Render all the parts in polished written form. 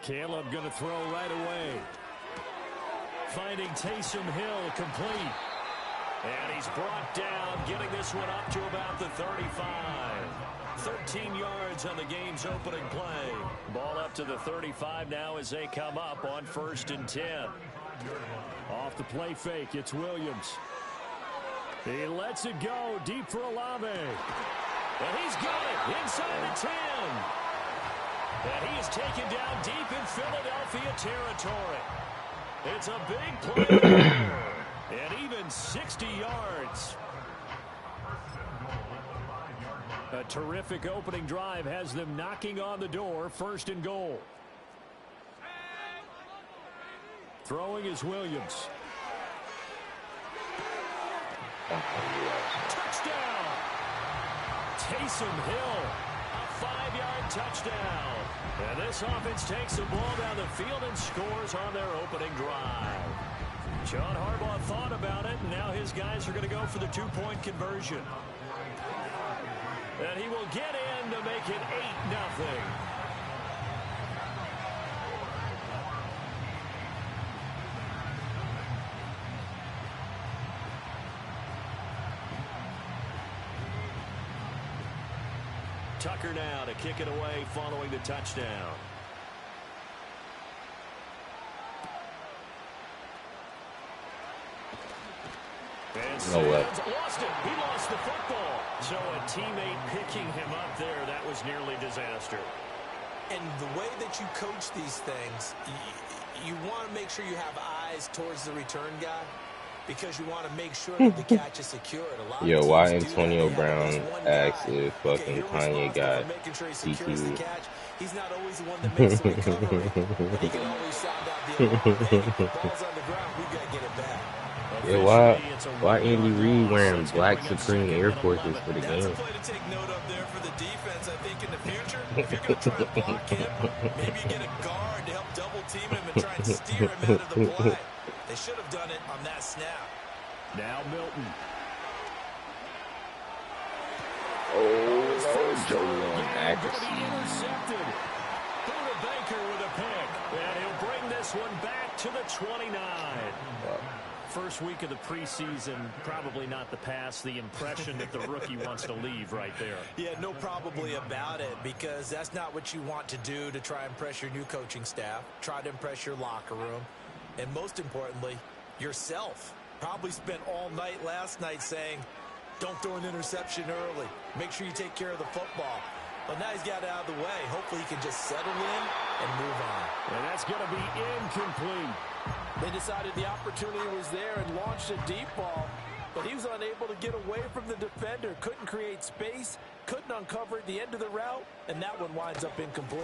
Caleb going to throw right away. Finding Taysom Hill complete. And he's brought down, getting this one up to about the 35. 13 yards on the game's opening play. Ball up to the 35 now as they come up on 1st and 10. Off the play fake, it's Williams. He lets it go deep for Olave. And he's got it inside the 10. And he is taken down deep in Philadelphia territory. It's a big play. And even 60 yards. A terrific opening drive has them knocking on the door. 1st and goal. Throwing is Williams. Touchdown. Taysom Hill. A 5-yard touchdown. And this offense takes the ball down the field and scores on their opening drive. John Harbaugh thought about it, and now his guys are going to go for the 2-point conversion. And he will get in to make it 8-0. Tucker now to kick it away following the touchdown. No way. Lost it. He lost the football. So a teammate picking him up there, that was nearly disaster. And the way that you coach these things, you want to make sure you have eyes towards the return guy because you want to make sure that the catch is secured. Yo, why Antonio Brown asks if fucking Kanye got DQ'd? He's not always the one that makes the recovery, but he can always sound out the alarm. Hey, ball's on the ground, we got to get it back. Yeah, why Andy Reid wearing black Supreme Air Forces for the game? That's a play to take note of there for the defense, I think, in the future. If you're going to try to block him, maybe you get a guard to help double team him and try and steer him out of the play. They should have done it on that snap. Now Milton. Oh, Joe accuracy. Intercepted. Buda Baker with a pick. And he'll bring this one back to the 29. First week of the preseason, probably not the pass, the impression that the rookie wants to leave right there. Yeah, no probably about it, because that's not what you want to do to try and impress your new coaching staff, try to impress your locker room, and most importantly, yourself. Probably spent all night last night saying, don't throw an interception early. Make sure you take care of the football. But now he's got it out of the way. Hopefully he can just settle in and move on. And that's going to be incomplete. They decided the opportunity was there and launched a deep ball, but he was unable to get away from the defender, couldn't create space, couldn't uncover at the end of the route, and that one winds up incomplete.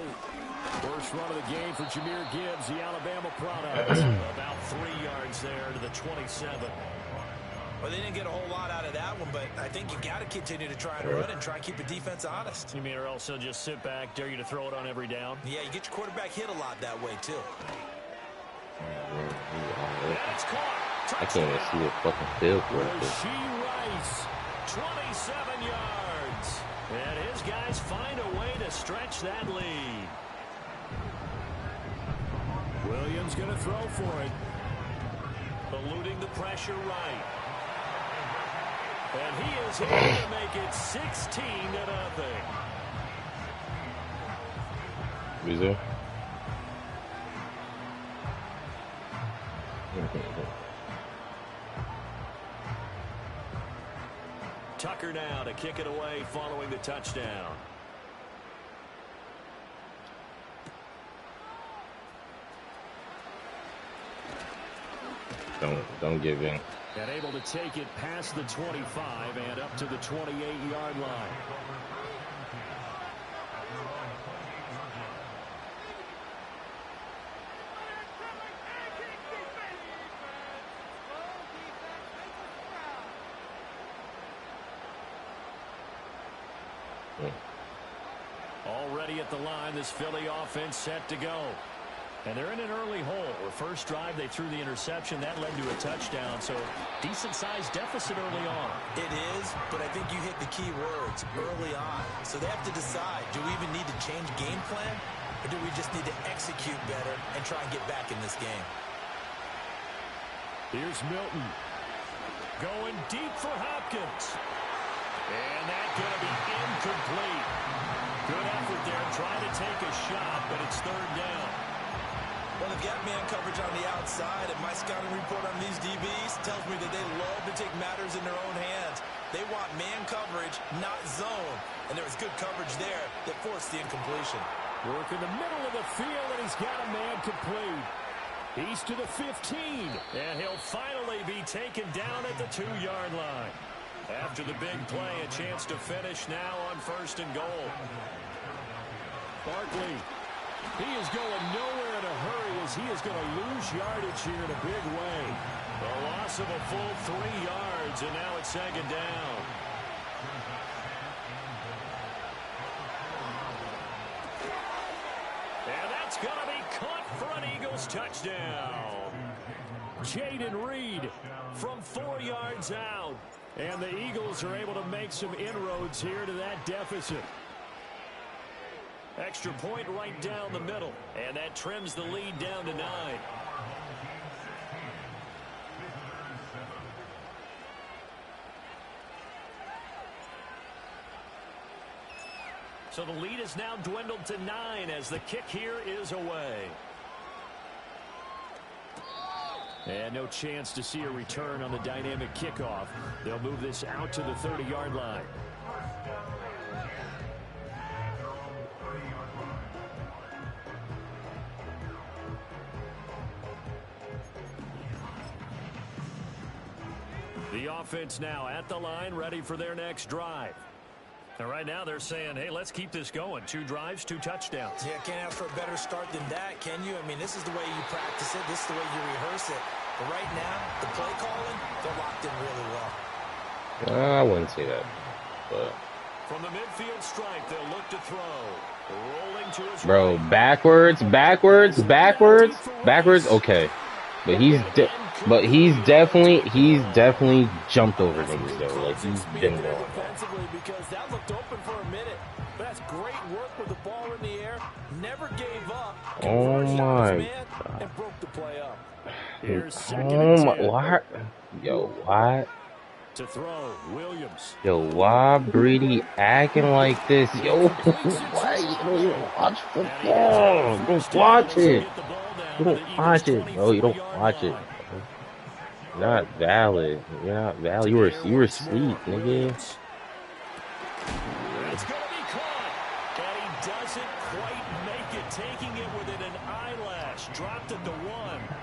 First run of the game for Jahmyr Gibbs, the Alabama product. About 3 yards there to the 27. Well, they didn't get a whole lot out of that one, but I think you got to continue to try and run and try and keep the defense honest. You mean or else they'll just sit back, dare you to throw it on every down? Yeah, you get your quarterback hit a lot that way, too. That's caught. I can't even see a fucking field for it. Rashee Rice, 27 yards. And his guys find a way to stretch that lead. Williams going to throw for it. Eluding the pressure right. And he is here to make it 16-0. Weezer? Tucker now to kick it away following the touchdown. Don't give in. And able to take it past the 25 and up to the 28-yard line. Already at the line, this Philly offense set to go. And they're in an early hole. The first drive, they threw the interception. That led to a touchdown, so decent-sized deficit early on. It is, but I think you hit the key words, early on. So they have to decide, do we even need to change game plan? or do we just need to execute better and try and get back in this game? Here's Milton. Going deep for Hopkins. And that's going to be incomplete. Good effort there, trying to take a shot, but it's third down. Well, they've got man coverage on the outside, and my scouting report on these DBs tells me that they love to take matters in their own hands. They want man coverage, not zone. And there was good coverage there that forced the incompletion. Work in the middle of the field, and he's got a man complete. He's to the 15, and he'll finally be taken down at the 2-yard line. After the big play, a chance to finish now on 1st and goal. Barkley, he is going nowhere in a hurry as he is going to lose yardage here in a big way. A loss of a full 3 yards, and now it's 2nd down. And that's going to be caught for an Eagles touchdown. Jayden Reed from 4 yards out. And the Eagles are able to make some inroads here to that deficit. Extra point right down the middle. And that trims the lead down to 9. So the lead is now dwindled to 9 as the kick here is away. And no chance to see a return on the dynamic kickoff. They'll move this out to the 30-yard line. The offense now at the line, ready for their next drive. And right now they're saying, hey, let's keep this going. 2 drives, 2 touchdowns. Yeah, can't ask for a better start than that, can you? I mean, this is the way you practice it. This is the way you rehearse it. But right now, the play calling, they're locked in really well. I wouldn't say that. But from the midfield stripe, they'll look to throw. Rolling to his bro, right. backwards. Okay, but he's definitely jumped over niggas though. Like he's been going. Defensively, because that looked open for a minute. But that's great work with the ball in the air. Never gave up. Oh my God! And broke the play up. Here's oh my, what? Yo, what? To throw, Williams. Yo, why Brady acting like this? Yo, why you don't even watch football? You don't watch it. You don't watch it, bro. You don't watch it. You're not valid. You're not valid. You were asleep, nigga. It's gonna be caught, and he doesn't quite make it, taking it within an eyelash. Dropped at the 1.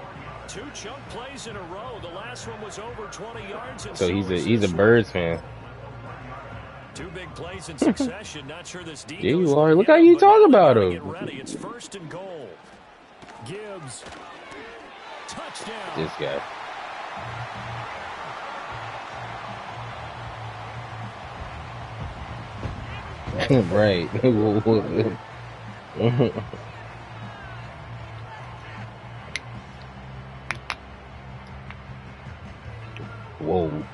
2 chunk plays in a row. The last one was over 20 yards. And So he's a Birds fan. 2 big plays in succession. Not sure this deep. Yeah, you are. Look how you talk about him. Get ready. It's 1st and goal. Gibbs. Touchdown. This guy. Right. Whoa.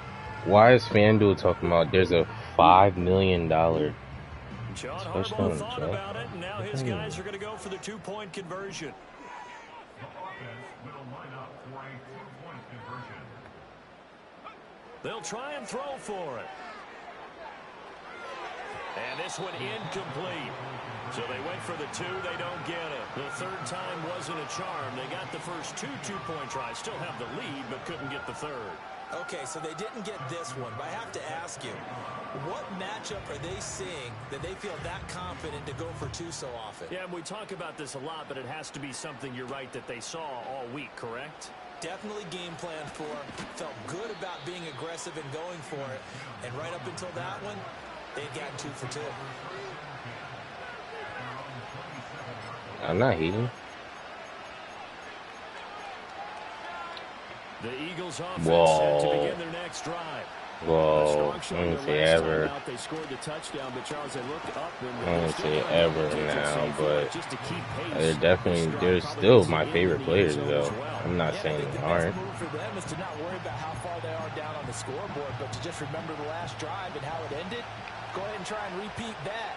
Why is FanDuel talking about there's a $5 million John Harbaugh thought about it, and now his guys are going to go for the 2-point conversion. They'll try and throw for it. And this one incomplete. So they went for the 2. They don't get it. The 3rd time wasn't a charm. They got the first 2 2-point tries. Still have the lead, but couldn't get the 3rd. Okay, so they didn't get this one, but I have to ask you, what matchup are they seeing that they feel that confident to go for 2 so often? Yeah, and we talk about this a lot, but it has to be something, you're right, that they saw all week, correct? Definitely game planned for, felt good about being aggressive and going for it, and right up until that one, they'd gotten 2 for 2. I'm not hating. The Eagles offense set to begin their next drive. Whoa, I wouldn't say ever. They scored the touchdown, but Charles, they looked up and I wouldn't say ever now, but they're still my favorite players, though. I'm not saying they aren't. The move for them is to not worry about how far they are down on the scoreboard, but to just remember the last drive and how it ended. Go ahead and try and repeat that.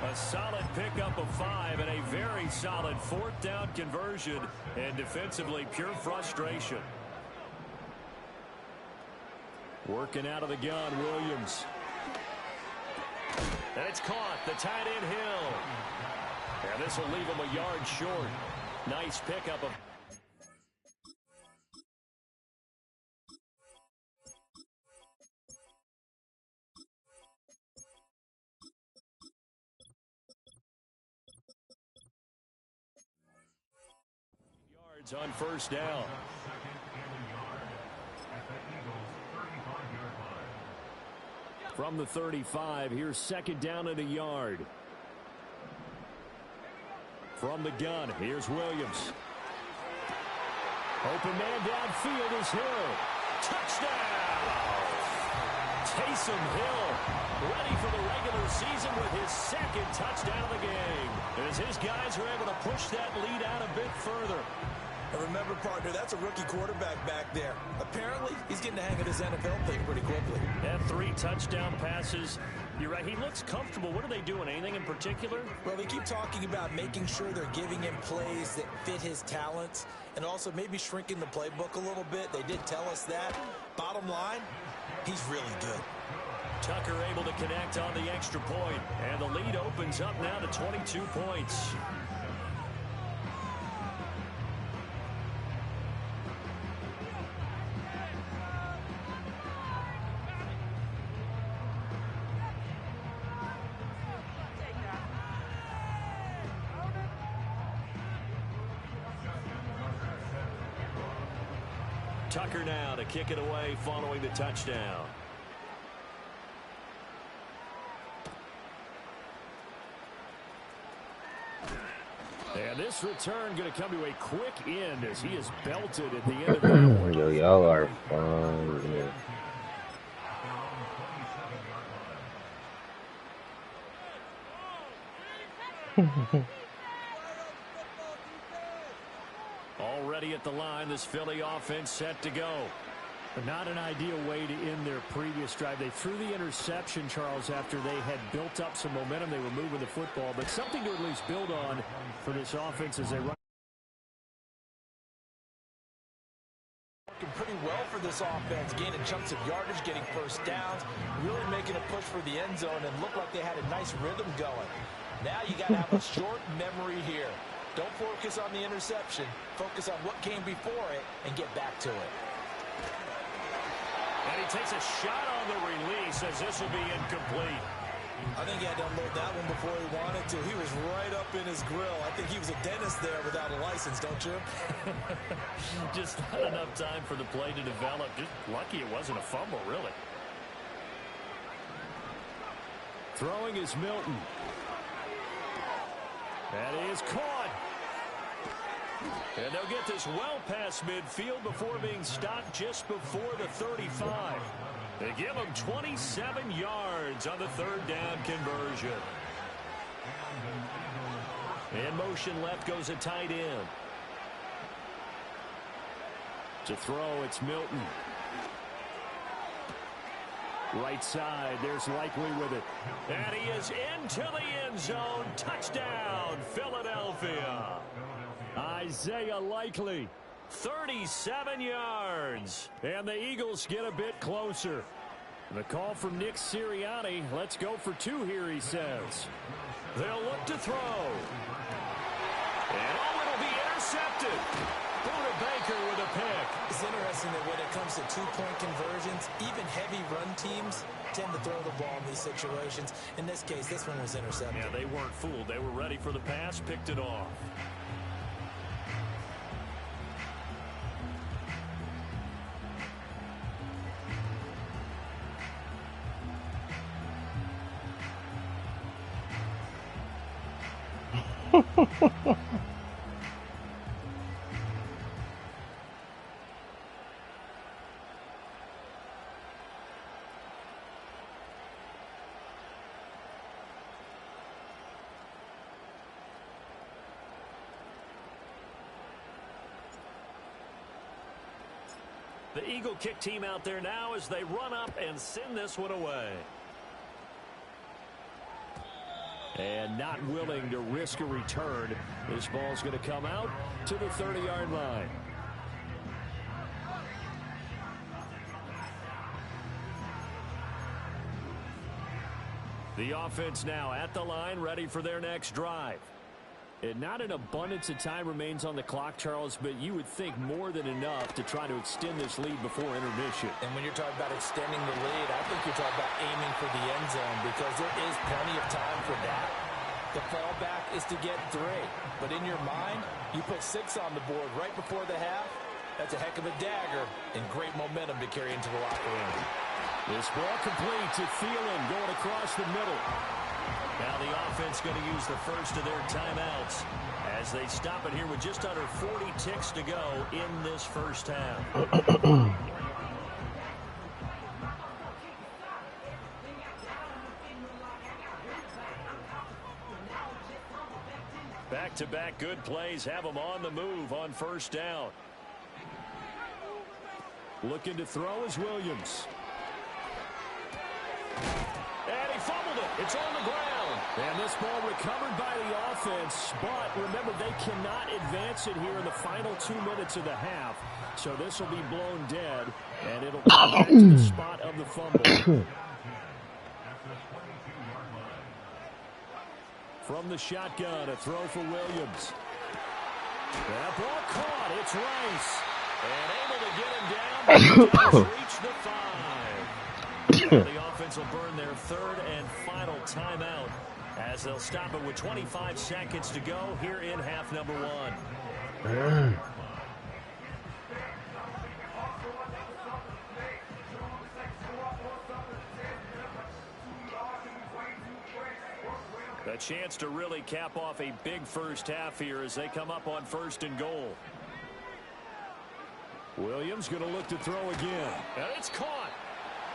A solid pickup of 5 and a very solid 4th down conversion, and defensively pure frustration. Working out of the gun, Williams. And it's caught. The tight end Hill. And this will leave him a yard short. Nice pickup of... yards on 1st down. From the 35, here's 2nd down and a yard. From the gun, here's Williams. Open man downfield is Hill. Touchdown! Taysom Hill ready for the regular season with his 2nd touchdown of the game. As his guys are able to push that lead out a bit further. And remember, partner, that's a rookie quarterback back there. Apparently, he's getting the hang of this NFL thing pretty quickly. And 3 touchdown passes. You're right, he looks comfortable. What are they doing? Anything in particular? Well, they keep talking about making sure they're giving him plays that fit his talents and also maybe shrinking the playbook a little bit. They did tell us that. Bottom line, he's really good. Tucker able to connect on the extra point, and the lead opens up now to 22 points. Tucker now to kick it away following the touchdown. And this return going to come to a quick end as he is belted at the end of the Yo, y'all are fun. Already at the line, this Philly offense set to go. But not an ideal way to end their previous drive. They threw the interception, Charles, after they had built up some momentum. They were moving the football, but something to at least build on for this offense as they run. Working pretty well for this offense, gaining chunks of yardage, getting first downs, really making a push for the end zone, and looked like they had a nice rhythm going. Now you got to have a short memory here. Don't focus on the interception. Focus on what came before it and get back to it. And he takes a shot on the release as this will be incomplete. I think he had to unload that one before he wanted to. He was right up in his grill. I think he was a dentist there without a license, don't you? Just not enough time for the play to develop. Just lucky it wasn't a fumble, really. Throwing is Milton. And he is caught. And they'll get this well past midfield before being stopped just before the 35. They give him 27 yards on the 3rd down conversion. In motion left goes a tight end. To throw, it's Milton. Right side, there's Likely with it. And he is into the end zone. Touchdown, Philadelphia. Isaiah Likely, 37 yards. And the Eagles get a bit closer. The call from Nick Sirianni. Let's go for 2 here, he says. They'll look to throw. And it'll be intercepted. Buda Baker with a pick. It's interesting that when it comes to 2-point conversions, even heavy run teams tend to throw the ball in these situations. In this case, this one was intercepted. Yeah, they weren't fooled. They were ready for the pass, picked it off. The Eagle kick team out there now as they run up and send this one away. And not willing to risk a return. This ball's going to come out to the 30-yard line. The offense now at the line, ready for their next drive. And not an abundance of time remains on the clock, Charles, but you would think more than enough to try to extend this lead before intermission. And when you're talking about extending the lead, I think you're talking about aiming for the end zone because there is plenty of time for that. The fallback is to get 3. But in your mind, you put 6 on the board right before the half. That's a heck of a dagger and great momentum to carry into the locker room. This ball complete to Thielen going across the middle. Now the offense going to use the first of their timeouts as they stop it here with just under 40 ticks to go in this first half. Back-to-back good plays have them on the move on first down. Looking to throw is Williams. And he fumbled it. It's on the ground. And this ball recovered by the offense. But remember, they cannot advance it here in the final 2 minutes of the half. So this will be blown dead. And it'll come back to the spot of the fumble. From the shotgun, a throw for Williams. That ball caught. It's Rice. And able to get him down. But he does reach the 5. The offense will burn their third and final timeout as they'll stop it with 25 seconds to go here in half number 1. A chance to really cap off a big first half here as they come up on first and goal. Williams going to look to throw again. And it's caught.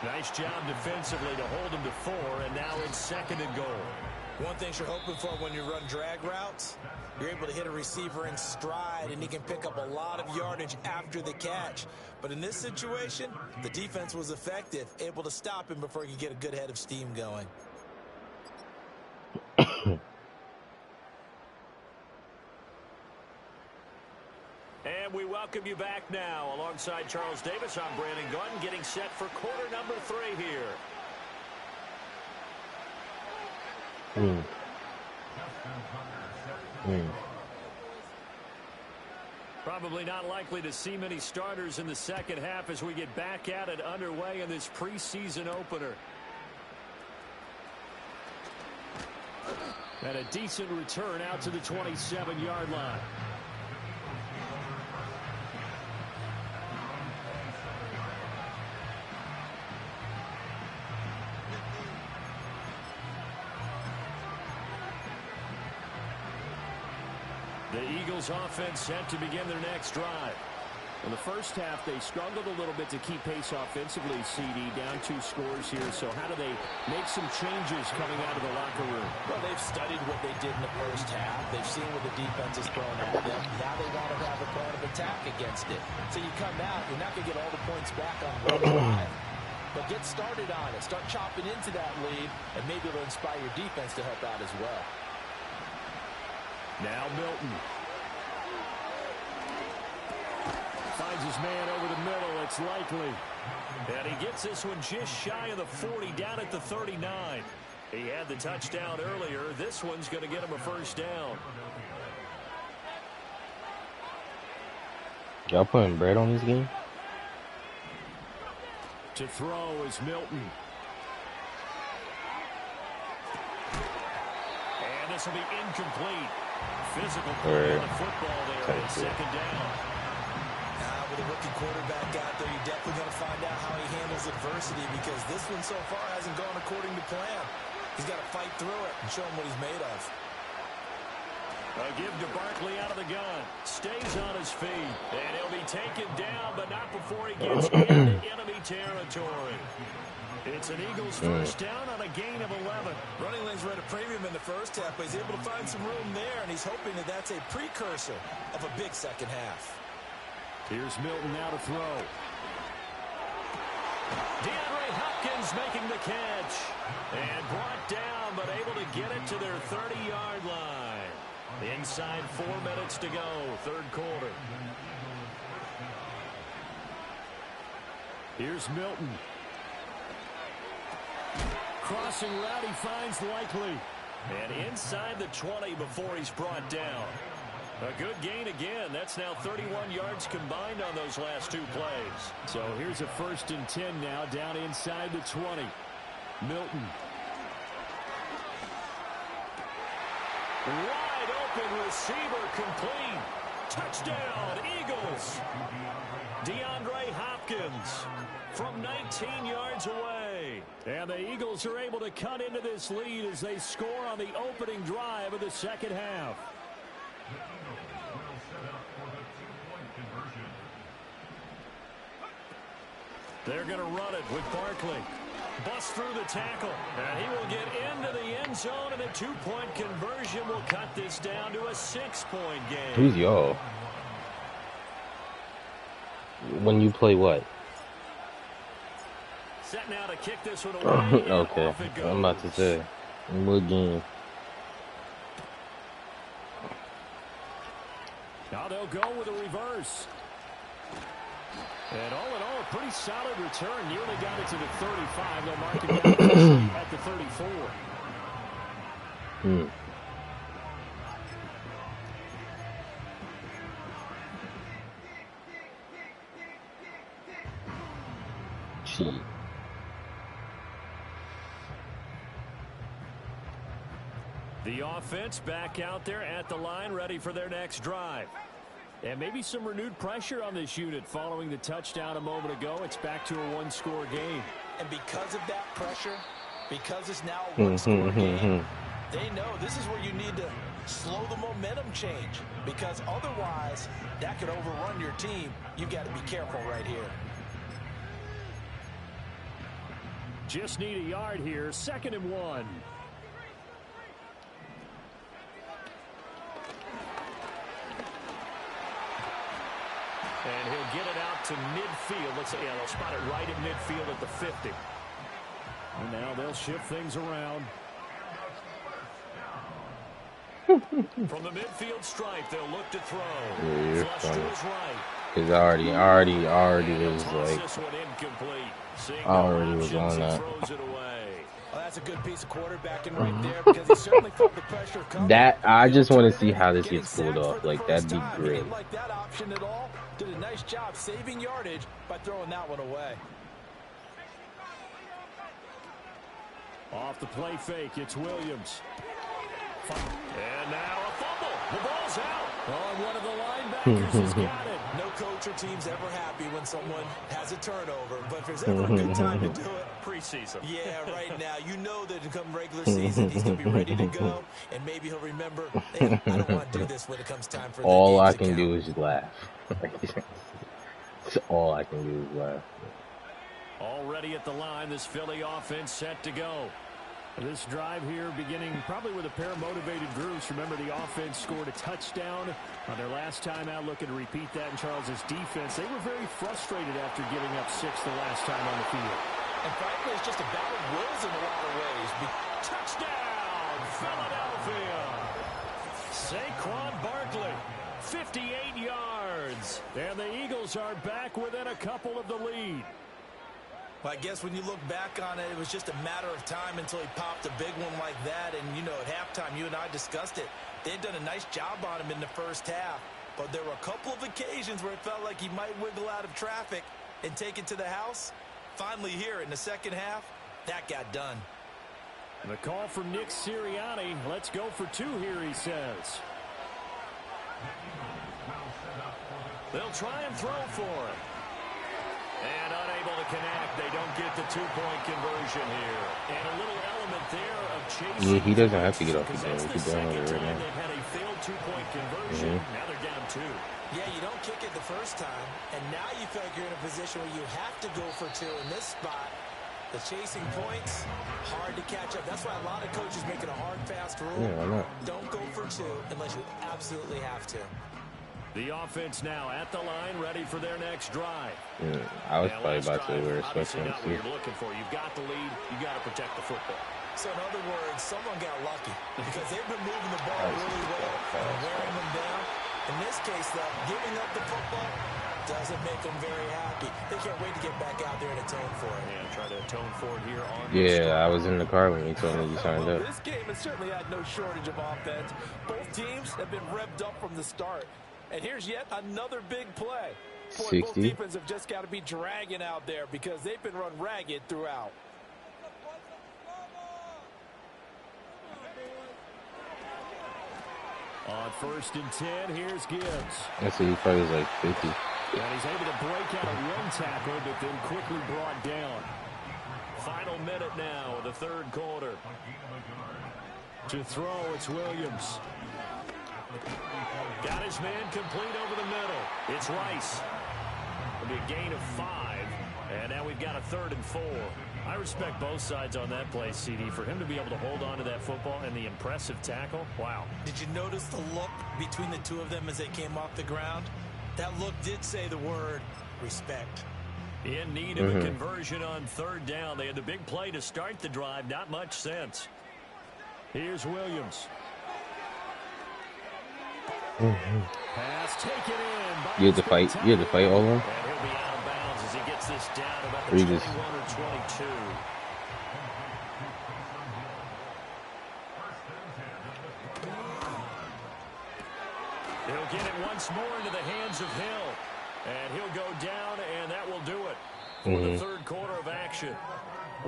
Nice job defensively to hold him to 4, and now it's second and goal. One thing you're hoping for when you run drag routes, you're able to hit a receiver in stride, and he can pick up a lot of yardage after the catch. But in this situation, the defense was effective, able to stop him before he could get a good head of steam going. And we welcome you back now. Alongside Charles Davis, I'm Brandon Gunn, getting set for quarter number 3 here. Probably not likely to see many starters in the second half as we get back at it underway in this preseason opener. And a decent return out to the 27-yard line. The Eagles offense set to begin their next drive. In the first half, they struggled a little bit to keep pace offensively, CD, down 2 scores here. So how do they make some changes coming out of the locker room? Well, they've studied what they did in the first half. They've seen what the defense has thrown at them. Now they want to have a plan of attack against it. So you come out, you're not going to get all the points back on one drive. But get started on it. Start chopping into that lead, and maybe it'll inspire your defense to help out as well. Now Milton. Finds his man over the middle. It's Likely. And he gets this one just shy of the 40, down at the 39. He had the touchdown earlier. This one's going to get him a first down. Y'all putting bread on this game? To throw is Milton. And this will be incomplete. Physical play on the football there. It's second down. With a rookie quarterback out there, you're definitely going to find out how he handles adversity because this one so far hasn't gone according to plan. He's got to fight through it and show him what he's made of. A give to Barkley out of the gun. Stays on his feet. And he'll be taken down, but not before he gets into enemy territory. It's an Eagles first down on a gain of 11. Running lanes were at a premium in the first half, but he's able to find some room there, and he's hoping that that's a precursor of a big second half. Here's Milton now to throw. DeAndre Hopkins Hopkins making the catch. And brought down, but able to get it to their 30-yard line. Inside 4 minutes to go, third quarter. Here's Milton. Crossing route, he finds Likely. And inside the 20 before he's brought down. A good gain again. That's now 31 yards combined on those last 2 plays. So here's a 1st and 10 now, down inside the 20. Milton. Wide open receiver complete. Touchdown, Eagles. DeAndre Hopkins from 19 yards away. And the Eagles are able to cut into this lead as they score on the opening drive of the second half. They're going to run it with Barkley. Busts through the tackle. And he will get into the end zone, and a 2-point conversion will cut this down to a 6-point game. Who's y'all? When you play what? Set now to kick this one away. Okay, I'm about to say. What game? Now they'll go with a reverse. And all in all, a pretty solid return. Nearly got it to the 35. They'll mark it down at the 34. Gee. The offense back out there at the line, ready for their next drive. And maybe some renewed pressure on this unit following the touchdown a moment ago. It's back to a 1-score game. And because of that pressure, because it's now a 1-score game, they know this is where you need to slow the momentum change. Because otherwise, that could overrun your team. You've got to be careful right here. Just need a yard here. 2nd and 1. And he'll get it out to midfield. Let's say, yeah, they'll spot it right at midfield at the 50. And now they'll shift things around. From the midfield stripe, they'll look to throw. Yeah, you're Flush to funny. his right. Cause already was like, This one incomplete. Seeing already no was options, on he that. throws it away. Well, that's a good piece of quarterbacking right there because he certainly felt the pressure coming. That I just want to see how this gets pulled off. Like that'd be He great. didn't like that option at all. Did a nice job saving yardage by throwing that one away. Off the play fake, it's Williams. And now a fumble. The ball's out. Oh, and one of the linebackers has got it. No coach or team's ever happy when someone has a turnover, but if there's ever a good time to do it, Preseason. yeah, right now. You know that come regular season, he's going to be ready to go, and maybe he'll remember, hey, I don't want to do this when it comes time for the All I games to can count. do is laugh. That's all I can do is laugh. Already at the line, this Philly offense set to go. This drive here beginning probably with a pair of motivated groups. Remember, the offense scored a touchdown on their last time out, looking to repeat that in Charles's defense. They were very frustrated after giving up 6 the last time on the field. And frankly, it's just a battle of wills in a lot of ways. Touchdown, Philadelphia. Saquon Barkley, 58 yards. And the Eagles are back within a couple of the lead. Well, I guess when you look back on it, it was just a matter of time until he popped a big one like that. And, you know, at halftime, you and I discussed it. They'd done a nice job on him in the first half. But there were a couple of occasions where it felt like he might wiggle out of traffic and take it to the house. Finally here in the second half, that got done. The call from Nick Sirianni. Let's go for 2 here, he says. They'll try and throw for it. And unable to connect. They don't get the 2-point conversion here. And a little element there of chasing. Yeah, he doesn't have to get off the game. That's He the down second with it right time now. they've had a failed 2-point conversion. Now they're down 2. Yeah, you don't kick it the first time, and now you feel like you're in a position where you have to go for 2 in this spot. The chasing points, hard to catch up. That's why a lot of coaches make it a hard, fast rule. Yeah, why not? Don't go for 2 unless you absolutely have to. The offense now at the line, ready for their next drive. Yeah, I was probably about to wear a sweatshirt not what you're looking for. You've got the lead. You got to protect the football. So in other words, someone got lucky because they've been moving the ball really well and wearing them down. In this case, though, giving up the football doesn't make them very happy. They can't wait to get back out there and atone for it. Yeah, try to atone for it here on I was in the car when you told me you signed up. This game has certainly had no shortage of offense. Both teams have been revved up from the start. And here's yet another big play. Boy, both defenses have just got to be dragging out there because they've been run ragged throughout. On 1st and 10, here's Gibbs. I see he probably was like 50. And he's able to break out of one tackle, but then quickly brought down. Final minute now of the third quarter. To throw, it's Williams. Got his man complete over the middle. It's Rice. It'll be a gain of 5. And now we've got a 3rd and 4. I respect both sides on that play, CD. For him to be able to hold on to that football and the impressive tackle, wow. Did you notice the look between the two of them as they came off the ground? That look did say the word respect. In need of a conversion on 3rd down. They had the big play to start the drive. Not much sense. Here's Williams. Pass taken in. You had to fight. You had to fight all of them. And he'll be out of bounds as he gets this down about the 21 or 22. He'll get it once more into the hands of Hill. And he'll go down, and that will do it for the third quarter of action.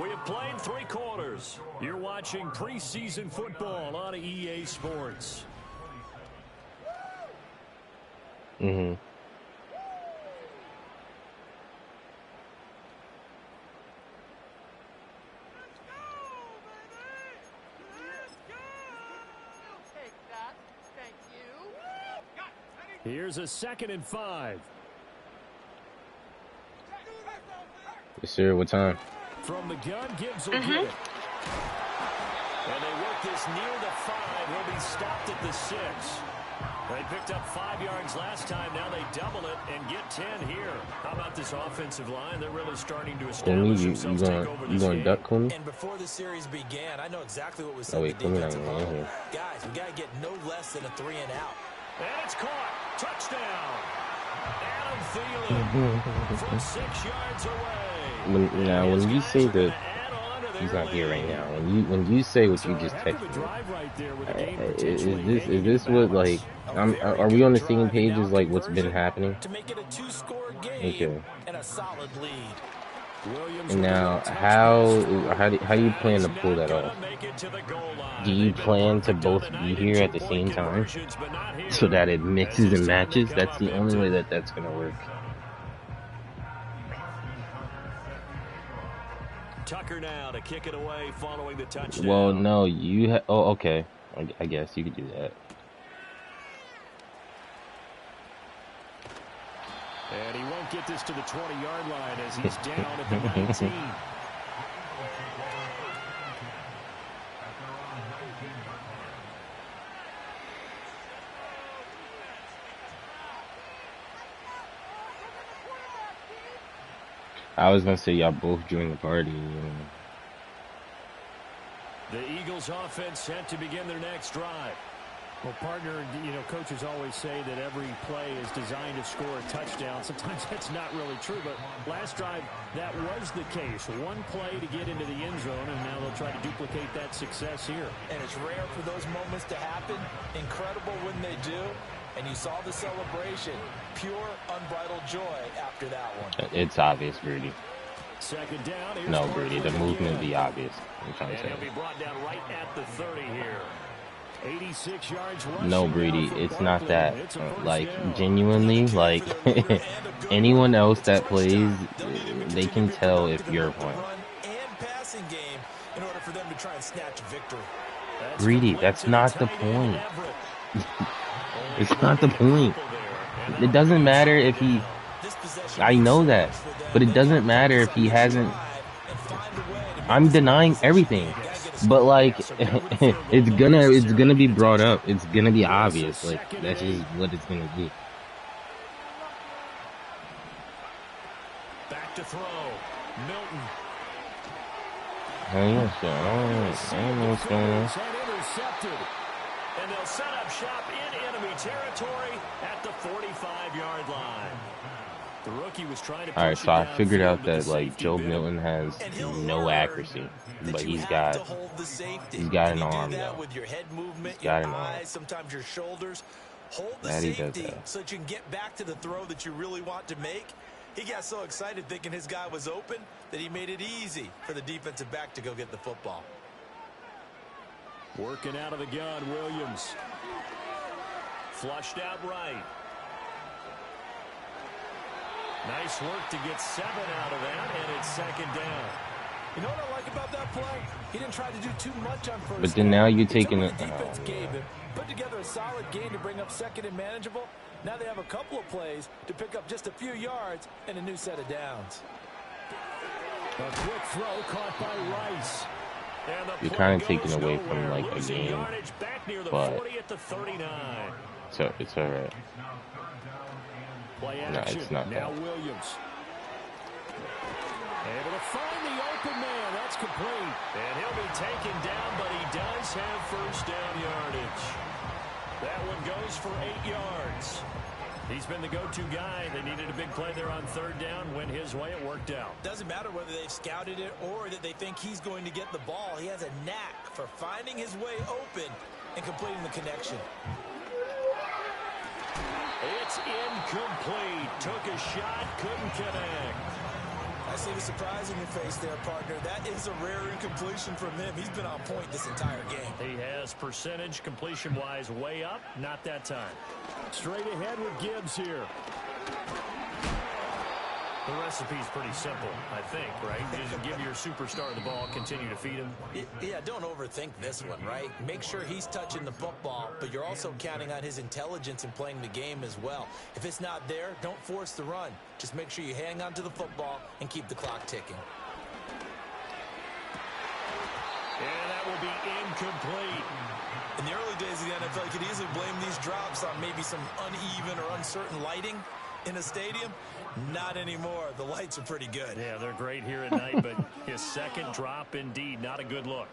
We have played 3 quarters. You're watching preseason football on EA Sports. Here's a 2nd and 5. Yes, sir. What time? From the gun, Gibbs will get it. And they work this near the 5. He'll be stopped at the 6. They picked up 5 yards last time. Now they double it and get 10 here. How about this offensive line? They're really starting to establish themselves. You going duck, Cooney? And before the series began, I know exactly what was said. Oh wait, Cooney not even in here. Guys, we got to get no less than a 3 and out. And it's caught. Touchdown. Adam Thielen from 6 yards away. When you say that he's not here right now, when you say what you just texted me, is this what, like, are we on the same page as like what's been happening? To make it a 2-score game and a solid lead. Now, how do you plan to pull that off? Do you plan to both be here at the same time so that it mixes and matches? That's the only way that that's going to work. Tucker now to kick it away following the touchdown. Well, no, okay. I guess you could do that. And he won't get this to the 20-yard line as he's down at the 19. I was going to say y'all both join the party. The Eagles offense set to begin their next drive. Well, partner, coaches always say that every play is designed to score a touchdown. Sometimes that's not really true, but last drive, that was the case. One play to get into the end zone, and now they'll try to duplicate that success here. And it's rare for those moments to happen. Incredible when they do. And you saw the celebration. Pure, unbridled joy after that one. It's obvious, Brady. Second down. No, Brady, the movement be obvious. I'm trying to say. And he'll be brought down right at the 30 here. 86 yards. No, Brady, it's not that. Like, genuinely, like, anyone else that plays, they can tell if you're playing. Brady, that's not the point. It's not the point. It doesn't matter if he... I know that. But it doesn't matter if he hasn't... I'm denying everything. But, like, it's gonna be brought up. It's gonna be obvious. Like, that's just what it's gonna be. Back to throw. Milton. I don't know what's going on. Intercepted. And they'll set up shop in enemy territory at the 45-yard line. The rookie was trying to. All right, so I figured out that like Joe Milton has no accuracy, but he's got an arm though. With your head movement, he's got your an arm. eyes, sometimes your shoulders. Hold the That he does safety that. so that you can get back to the throw that you really want to make. He got so excited thinking his guy was open that he made it easy for the defensive back to go get the football. Working out of the gun, Williams. Flushed out right. Nice work to get 7 out of that, and it's second down. You know what I like about that play? He didn't try to do too much on first. But then now you're taking it. Defense gave him, put together a solid gain to bring up second and manageable. Now they have a couple of plays to pick up just a few yards and a new set of downs. A quick throw caught by Rice. You're kind of taking away from like a game, but so it's all right. No, it's not now that. Williams. Able to find the open man. That's complete. And he'll be taken down, but he does have first down yardage. That one goes for 8 yards. He's been the go-to guy. They needed a big play there on third down. Went his way. It worked out. Doesn't matter whether they've scouted it or that they think he's going to get the ball. He has a knack for finding his way open and completing the connection. It's incomplete. Took a shot, couldn't connect. I see the surprise in your face there, partner. That is a rare incompletion from him. He's been on point this entire game. He has percentage completion-wise way up. Not that time. Straight ahead with Gibbs here. The recipe's pretty simple, I think, right? Just give your superstar the ball, continue to feed him. Yeah, don't overthink this one, right? Make sure he's touching the football, but you're also counting on his intelligence in playing the game as well. If it's not there, don't force the run. Just make sure you hang on to the football and keep the clock ticking. And that will be incomplete. In the early days of the NFL, you could easily blame these drops on maybe some uneven or uncertain lighting in a stadium. Not anymore. The lights are pretty good. Yeah, they're great here at night, but his second drop, indeed, not a good look.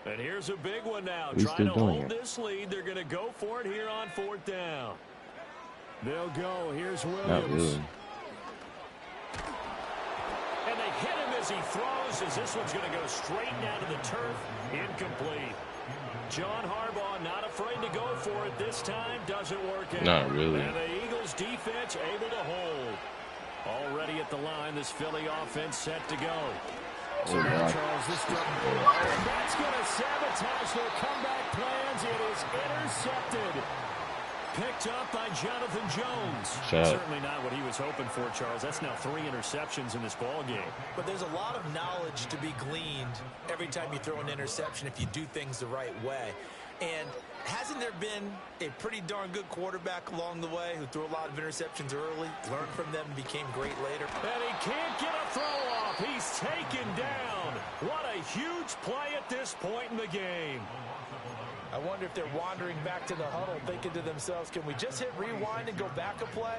And here's a big one now. Trying to hold this lead. They're going to go for it here on fourth down. They'll go. Here's Williams. Not really. And they hit him as he throws, as this one's going to go straight down to the turf. Incomplete. John Harbaugh not afraid to go for it this time. Doesn't work out. Not really. And the Eagles defense able to hold. Already at the line, this Philly offense set to go. So now, Charles, this that's going to sabotage their comeback plans. It is intercepted. Picked up by Jonathan Jones. Certainly not what he was hoping for, Charles. That's now 3 interceptions in this ball game. But there's a lot of knowledge to be gleaned every time you throw an interception if you do things the right way. And hasn't there been a pretty darn good quarterback along the way who threw a lot of interceptions early, learned from them, and became great later? And he can't get a throw off. He's taken down. What a huge play at this point in the game. I wonder if they're wandering back to the huddle, thinking to themselves, can we just hit rewind and go back a play?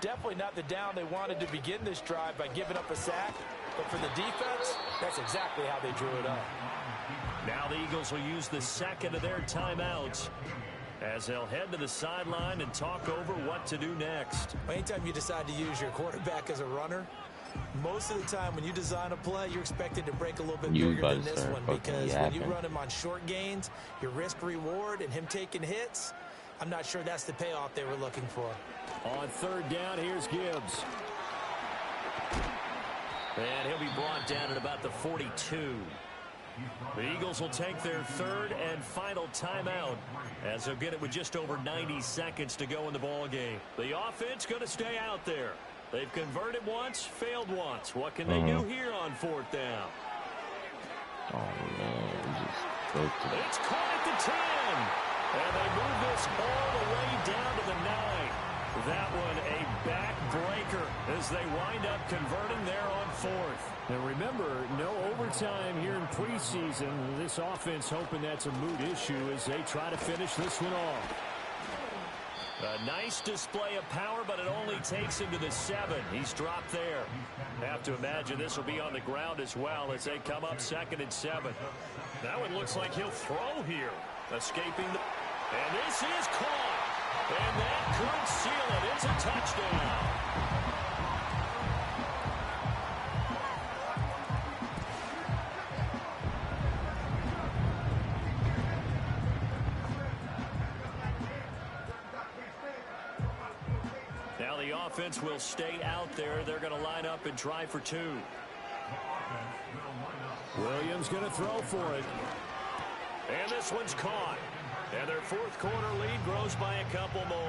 Definitely not the down they wanted to begin this drive by giving up a sack. But for the defense, that's exactly how they drew it up. Now the Eagles will use the second of their timeouts as they'll head to the sideline and talk over what to do next. Anytime you decide to use your quarterback as a runner, most of the time when you design a play, you're expected to break a little bit bigger than this one, because when you run him on short gains, your risk-reward and him taking hits, I'm not sure that's the payoff they were looking for. On third down, here's Gibbs. And he'll be brought down at about the 42. The Eagles will take their third and final timeout as they'll get it with just over 90 seconds to go in the ball game. The offense going to stay out there. They've converted once, failed once. What can they do here on fourth down? Oh, man. It's caught at the 10. And they move this all the way down to the 9. That one a backbreaker as they wind up converting there on fourth. And remember, no overtime here in preseason. This offense hoping that's a moot issue as they try to finish this one off. A nice display of power, but it only takes him to the 7. He's dropped there. Have to imagine this will be on the ground as well as they come up 2nd and 7. That one looks like he'll throw here. Escaping the... And this is caught. And that could seal it. It's a touchdown. Now the offense will stay out there. They're going to line up and try for 2. Williams going to throw for it. And this one's caught. And their 4th quarter lead grows by a couple more.